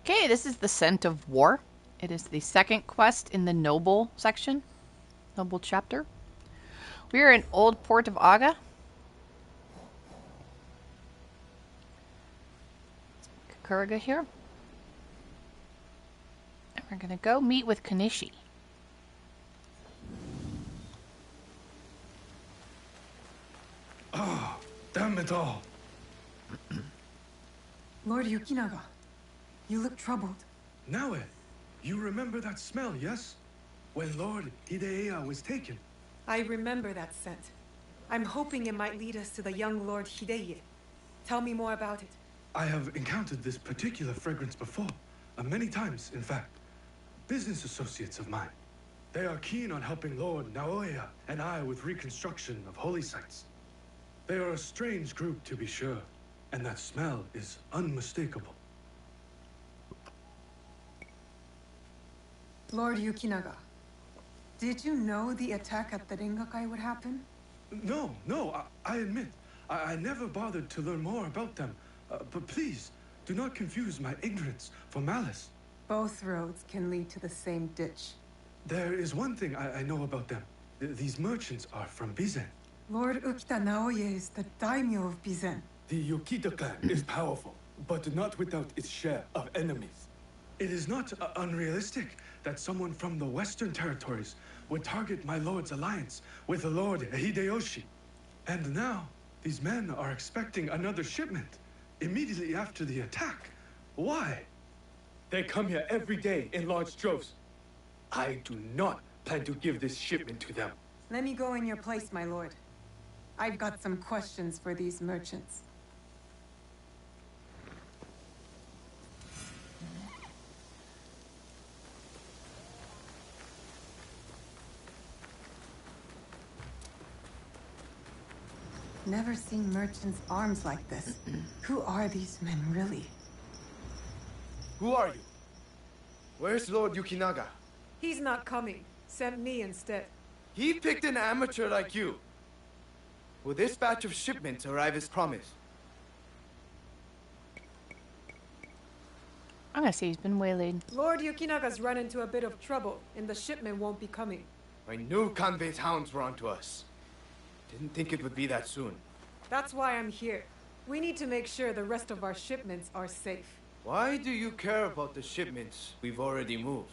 Okay, this is the Scent of War. It is the second quest in the Noble section, Noble chapter. We are in Old Port of Aga. Kukuriga here. And we're going to go meet with Kanishi. Ah, damn it all. Lord Yukinaga, you look troubled. Naue, you remember that smell, yes? When Lord Hideya was taken. I remember that scent. I'm hoping it might lead us to the young Lord Hideye. Tell me more about it. I have encountered this particular fragrance before. Many times, in fact. Business associates of mine. They are keen on helping Lord Naoya and I with reconstruction of holy sites. They are a strange group, to be sure, and that smell is unmistakable. Lord Yukinaga, did you know the attack at the Rengakai would happen? No, I admit, I never bothered to learn more about them. But please, do not confuse my ignorance for malice. Both roads can lead to the same ditch. There is one thing I know about them. These merchants are from Bizen. Lord Ukita Naoye is the daimyo of Bizen. The Yokita clan is powerful, but not without its share of enemies. It is not unrealistic that someone from the Western territories would target my lord's alliance with the Lord Hideyoshi. And now, these men are expecting another shipment immediately after the attack. Why? They come here every day in large droves. I do not plan to give this shipment to them. Let me go in your place, my lord. I've got some questions for these merchants. Never seen merchants' arms like this. Who are these men, really? Who are you? Where's Lord Yukinaga? He's not coming. Sent me instead. He picked an amateur like you. Will this batch of shipments arrive as promised? I'm going to say he's been waylaid. Lord Yukinaga's run into a bit of trouble, and the shipment won't be coming. I knew Kanbei's hounds were onto us. Didn't think it would be that soon. That's why I'm here. We need to make sure the rest of our shipments are safe. Why do you care about the shipments we've already moved?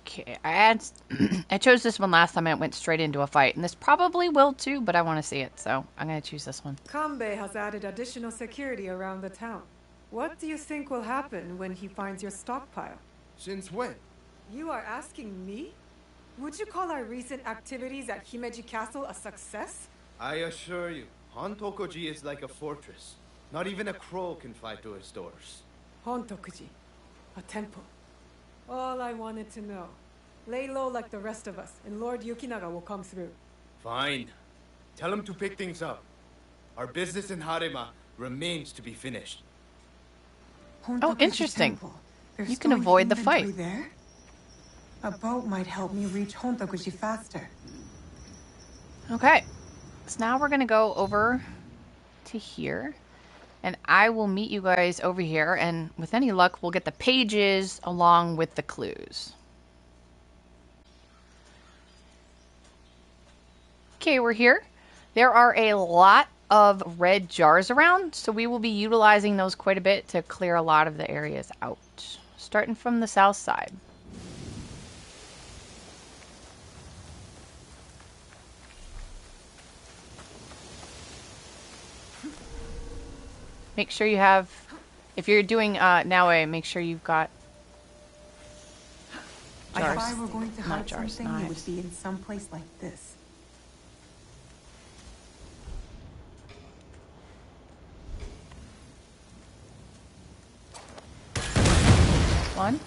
Okay, I chose this one last time and it went straight into a fight. And this probably will too, but I want to see it, so I'm going to choose this one. Kanbei has added additional security around the town. What do you think will happen when he finds your stockpile? Since when? You are asking me? Would you call our recent activities at Himeji Castle a success? I assure you, Hontokoji is like a fortress. Not even a crow can fly through its doors. Hontokuji, a temple. All I wanted to know. Lay low like the rest of us, and Lord Yukinaga will come through. Fine. Tell him to pick things up. Our business in Harema remains to be finished. Oh, interesting. You can avoid the fight. There? A boat might help me reach Hontokuji faster. Okay, so now we're going to go over to here. And I will meet you guys over here, and with any luck, we'll get the pages along with the clues. Okay, we're here. There are a lot of red jars around, so we will be utilizing those quite a bit to clear a lot of the areas out. Starting from the south side. Make sure you have, if you're doing Naue, make sure you've got jars. If I were going to hide jars, something, it would be in some place like this. One.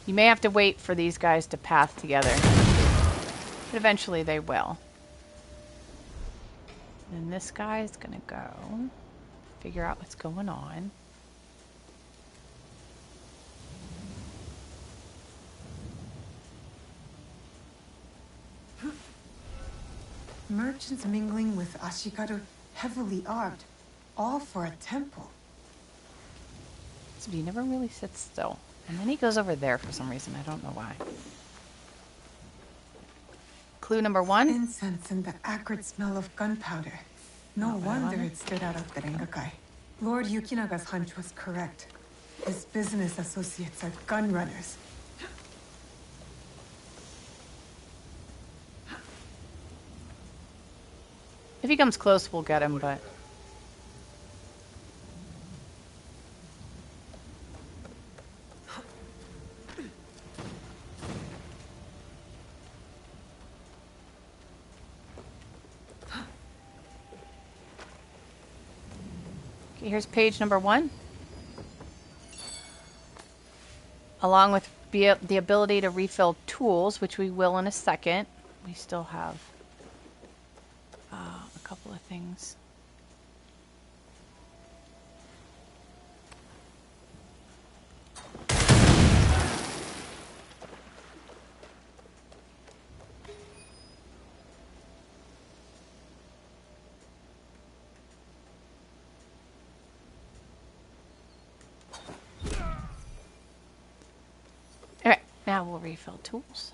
You may have to wait for these guys to path together, but eventually they will. And this guy is going to go figure out what's going on. Merchants mingling with Ashikaru heavily armed, all for a temple. So he never really sits still. And then he goes over there for some reason. I don't know why. Clue number 1. Incense and the acrid smell of gunpowder. No wonder it stood out of the Rengakai. Lord Yukinaga's hunch was correct. His business associates are gun runners. If he comes close, we'll get him, but... Okay, here's page number 1. Along with the ability to refill tools, which we will in a second. We still have a couple of things. Now we'll refill tools.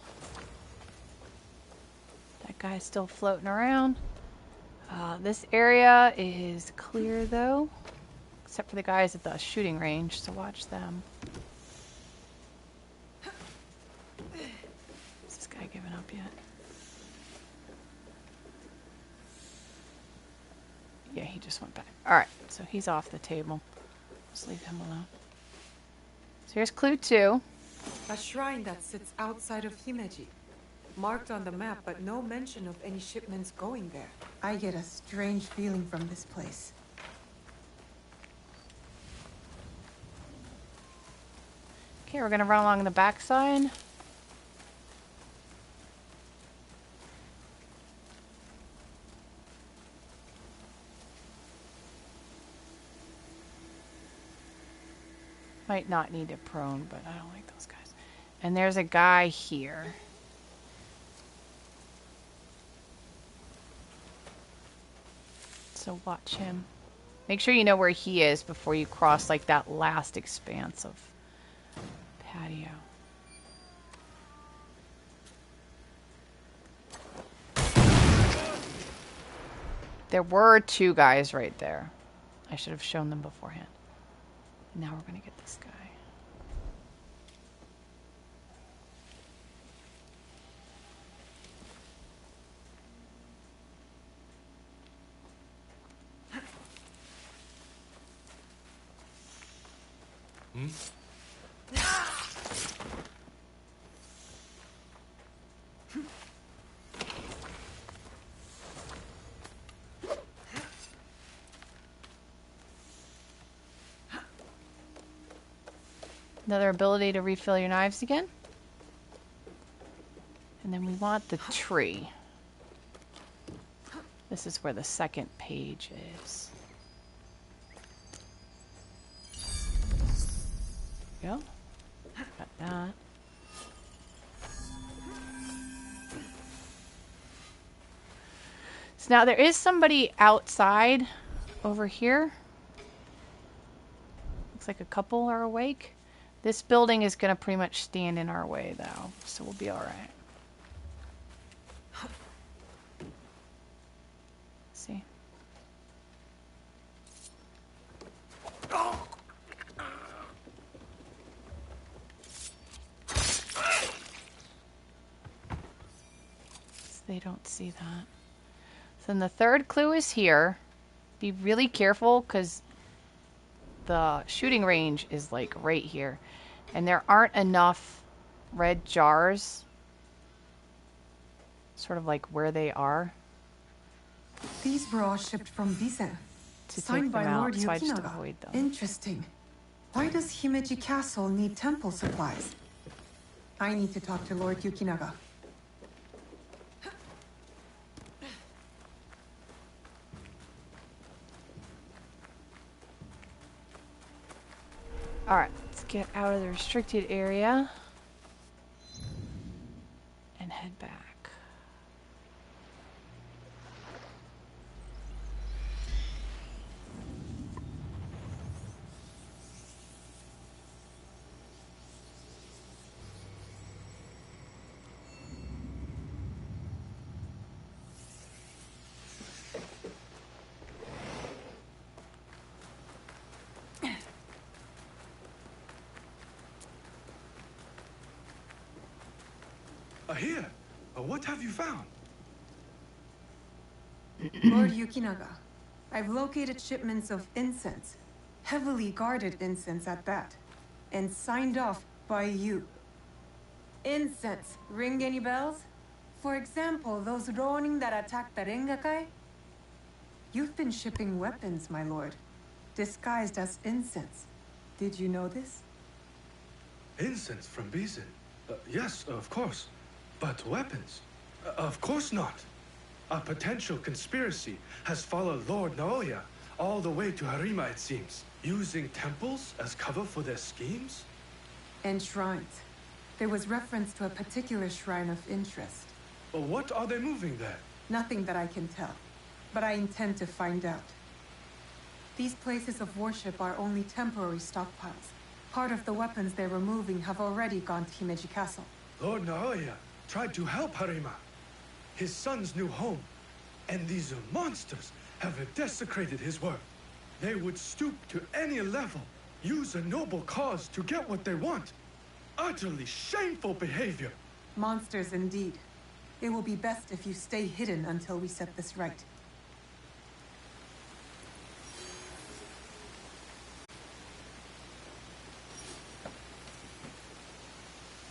That guy's still floating around. This area is clear though, except for the guys at the shooting range, so watch them. Is this guy giving up yet? Yeah, he just went back. Alright, so he's off the table. Just leave him alone. So here's clue 2. A shrine that sits outside of Himeji. Marked on the map, but no mention of any shipments going there. I get a strange feeling from this place. Okay, we're gonna run along the backside. Might not need it prone, but I don't like those guys. And there's a guy here. So watch him. Make sure you know where he is before you cross like that last expanse of patio. There were 2 guys right there. I should have shown them beforehand. And now we're gonna get this guy. Another ability to refill your knives again. And then we want the tree. This is where the second page is. There we go. Got that. So now there is somebody outside over here. Looks like a couple are awake. This building is going to pretty much stand in our way, though, so we'll be all right. See? So they don't see that. So then the third clue is here. Be really careful, because the shooting range is like right here. And there aren't enough red jars, sort of like where they are. These were all shipped from Bisen. To Signed take them by out, Lord so I just Yukinaga. avoid them. Interesting. Why does Himeji Castle need temple supplies? I need to talk to Lord Yukinaga. Alright, let's get out of the restricted area and head back. Here. What have you found? Lord Yukinaga, I've located shipments of incense, heavily guarded incense at that, and signed off by you. Incense, ring any bells? For example, those Ronin that attacked the Rengakai? You've been shipping weapons, my lord, disguised as incense. Did you know this? Incense from Bizin? Yes, of course. But weapons? Of course not. A potential conspiracy has followed Lord Naoya all the way to Harima, it seems. Using temples as cover for their schemes? And shrines. There was reference to a particular shrine of interest. What are they moving there? Nothing that I can tell, but I intend to find out. These places of worship are only temporary stockpiles. Part of the weapons they're removing have already gone to Himeji Castle. Lord Naoya tried to help Harima, his son's new home, and these monsters have desecrated his work. They would stoop to any level, use a noble cause to get what they want. Utterly shameful behavior. Monsters indeed. It will be best if you stay hidden until we set this right.